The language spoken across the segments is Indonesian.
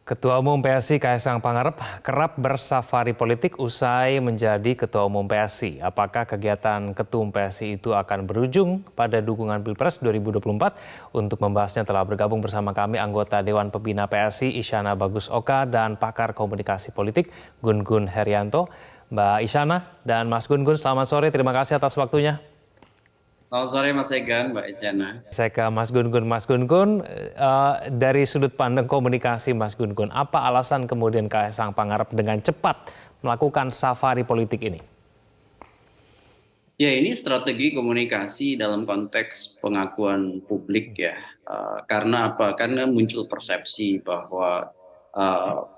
Ketua Umum PSI Kaisang Pangarep kerap bersafari politik usai menjadi Ketua Umum PSI. Apakah kegiatan Ketum PSI itu akan berujung pada dukungan Pilpres 2024? Untuk membahasnya telah bergabung bersama kami anggota Dewan Pembina PSI Isyana Bagus Oka dan pakar komunikasi politik Gun Gun Herianto. Mbak Isyana dan Mas Gun Gun, selamat sore. Terima kasih atas waktunya. Selamat sore Mas Egan, Mbak Isyana. Saya ke Mas Gun Gun. Mas Gun Gun, dari sudut pandang komunikasi Mas Gun Gun, apa alasan kemudian Kaisang Pangarep dengan cepat melakukan safari politik ini? Ya, ini strategi komunikasi dalam konteks pengakuan publik ya. Karena apa? Karena muncul persepsi bahwa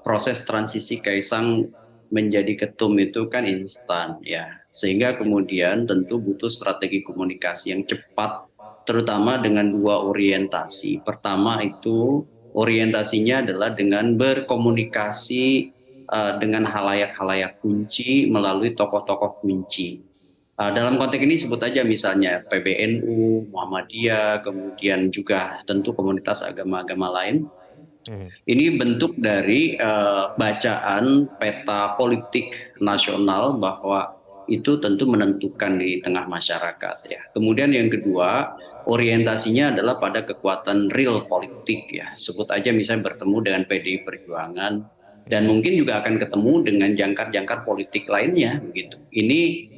proses transisi Kaisang menjadi ketum itu kan instan ya. Sehingga kemudian tentu butuh strategi komunikasi yang cepat, terutama dengan dua orientasi. Pertama itu orientasinya adalah dengan berkomunikasi dengan halayak-halayak kunci melalui tokoh-tokoh kunci. Dalam konteks ini sebut aja misalnya PBNU, Muhammadiyah, kemudian juga tentu komunitas agama-agama lain. Ini bentuk dari bacaan peta politik nasional bahwa itu tentu menentukan di tengah masyarakat ya. Kemudian yang kedua, orientasinya adalah pada kekuatan real politik ya. Sebut aja misalnya bertemu dengan PDI Perjuangan dan mungkin juga akan ketemu dengan jangkar-jangkar politik lainnya begitu. Ini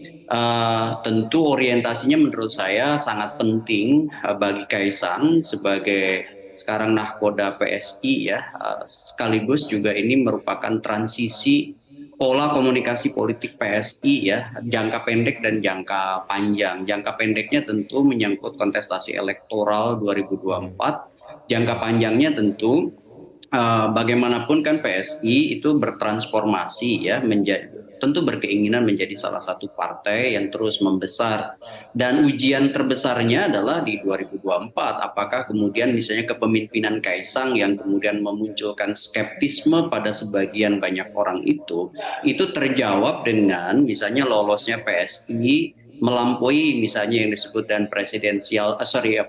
tentu orientasinya menurut saya sangat penting bagi Kaisang sebagai sekarang nahkoda PSI ya, sekaligus juga ini merupakan transisi pola komunikasi politik PSI ya, jangka pendek dan jangka panjang. Jangka pendeknya tentu menyangkut kontestasi elektoral 2024, jangka panjangnya tentu bagaimanapun kan PSI itu bertransformasi ya, tentu berkeinginan menjadi salah satu partai yang terus membesar, dan ujian terbesarnya adalah di 2024 apakah kemudian misalnya kepemimpinan Kaisang yang kemudian memunculkan skeptisme pada sebagian banyak orang itu terjawab dengan misalnya lolosnya PSI melampaui misalnya yang disebut dan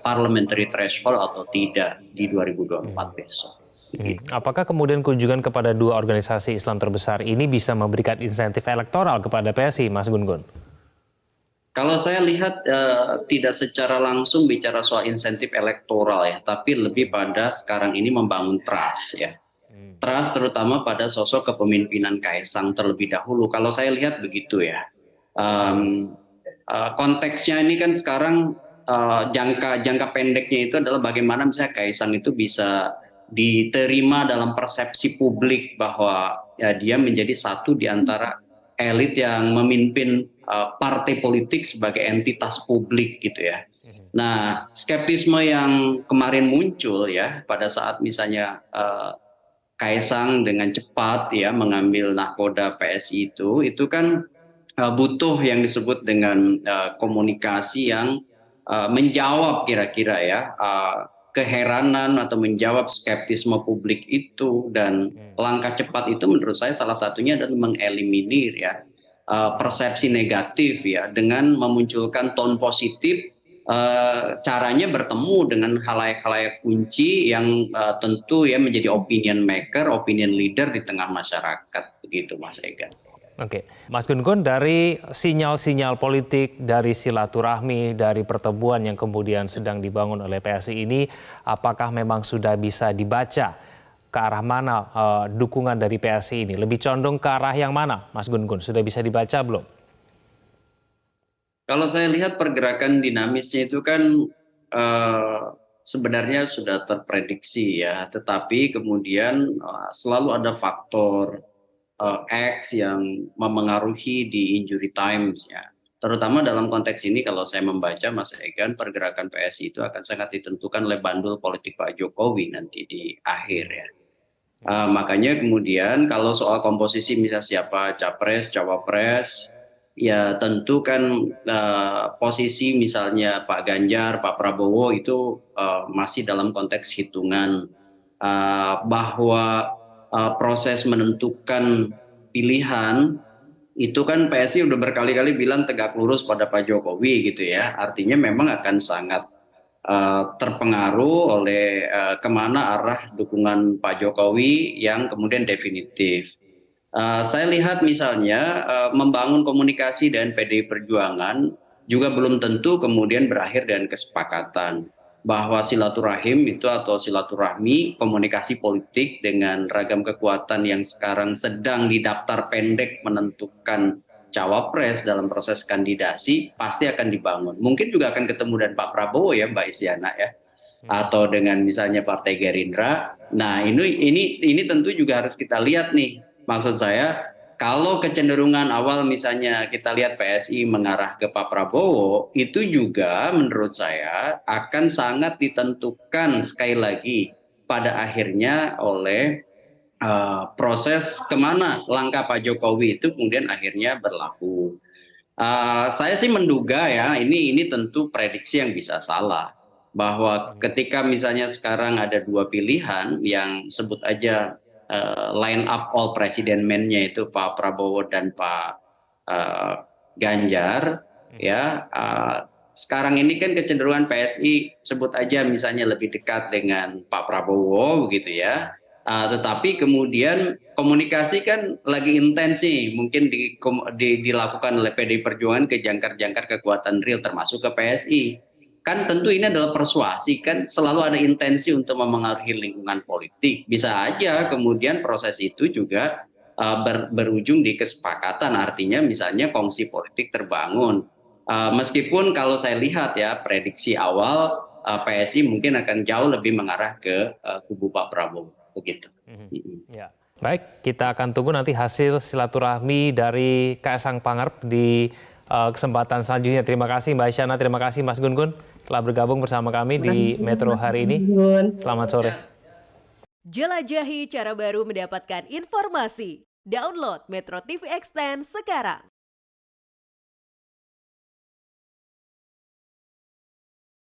parliamentary threshold atau tidak di 2024 besok. Apakah kemudian kunjungan kepada dua organisasi Islam terbesar ini bisa memberikan insentif elektoral kepada PSI, Mas Gun Gun? Kalau saya lihat tidak secara langsung bicara soal insentif elektoral ya, tapi lebih pada sekarang ini membangun trust ya. Trust terutama pada sosok kepemimpinan Kaisang terlebih dahulu. Kalau saya lihat begitu ya. Konteksnya ini kan sekarang jangka pendeknya itu adalah bagaimana misalnya Kaisang itu bisa diterima dalam persepsi publik bahwa ya, dia menjadi satu di antara elit yang memimpin partai politik sebagai entitas publik gitu ya. Nah, skeptisme yang kemarin muncul ya pada saat misalnya Kaisang dengan cepat ya mengambil nahkoda PSI itu kan butuh yang disebut dengan komunikasi yang menjawab kira-kira ya keheranan atau menjawab skeptisme publik itu, dan langkah cepat itu menurut saya salah satunya adalah mengeliminir ya persepsi negatif ya dengan memunculkan tone positif. Caranya bertemu dengan halayak-halayak kunci yang tentu ya menjadi opinion maker, opinion leader di tengah masyarakat begitu Mas Ega. Oke, Mas Gun Gun, dari sinyal-sinyal politik, dari silaturahmi, dari pertemuan yang kemudian sedang dibangun oleh PSI ini, apakah memang sudah bisa dibaca ke arah mana dukungan dari PSI ini? Lebih condong ke arah yang mana, Mas Gun Gun? Sudah bisa dibaca belum? Kalau saya lihat pergerakan dinamisnya itu kan sebenarnya sudah terprediksi ya, tetapi kemudian selalu ada faktor X yang memengaruhi di injury times ya. Terutama dalam konteks ini kalau saya membaca Mas Egan, pergerakan PSI itu akan sangat ditentukan oleh bandul politik Pak Jokowi nanti di akhir ya. Makanya kemudian kalau soal komposisi misalnya siapa capres, cawapres, ya tentu kan posisi misalnya Pak Ganjar, Pak Prabowo itu masih dalam konteks hitungan bahwa proses menentukan pilihan itu kan PSI udah berkali-kali bilang tegak lurus pada Pak Jokowi gitu ya. Artinya memang akan sangat terpengaruh oleh kemana arah dukungan Pak Jokowi yang kemudian definitif. Saya lihat misalnya membangun komunikasi dengan PDI Perjuangan juga belum tentu kemudian berakhir dengan kesepakatan bahwa silaturahim itu atau silaturahmi komunikasi politik dengan ragam kekuatan yang sekarang sedang di daftar pendek menentukan cawapres dalam proses kandidasi pasti akan dibangun. Mungkin juga akan ketemu dengan Pak Prabowo ya Mbak Isyana ya, atau dengan misalnya Partai Gerindra. Nah, ini tentu juga harus kita lihat nih. Maksud saya, kalau kecenderungan awal misalnya kita lihat PSI mengarah ke Pak Prabowo, itu juga menurut saya akan sangat ditentukan sekali lagi pada akhirnya oleh proses kemana langkah Pak Jokowi itu kemudian akhirnya berlaku. Saya sih menduga ya, ini tentu prediksi yang bisa salah. Bahwa ketika misalnya sekarang ada dua pilihan yang sebut aja line up all president men-nya itu Pak Prabowo dan Pak eh, Ganjar, ya sekarang ini kan kecenderungan PSI sebut aja misalnya lebih dekat dengan Pak Prabowo begitu ya. Tetapi kemudian komunikasi kan lagi intens nih, mungkin dilakukan oleh PDI Perjuangan ke jangkar-jangkar kekuatan real termasuk ke PSI. Kan tentu ini adalah persuasi, kan selalu ada intensi untuk memengaruhi lingkungan politik. Bisa aja kemudian proses itu juga berujung di kesepakatan, artinya misalnya kongsi politik terbangun. Meskipun kalau saya lihat ya prediksi awal PSI mungkin akan jauh lebih mengarah ke kubu Pak Prabowo. Begitu. Ya. Baik, kita akan tunggu nanti hasil silaturahmi dari Kaisang Pangarep di kesempatan selanjutnya. Terima kasih Mbak Isyana, terima kasih Mas Gun-Gun telah bergabung bersama kami di Metro hari ini. Selamat sore. Jelajahi cara baru mendapatkan informasi. Download Metro TV Extend sekarang.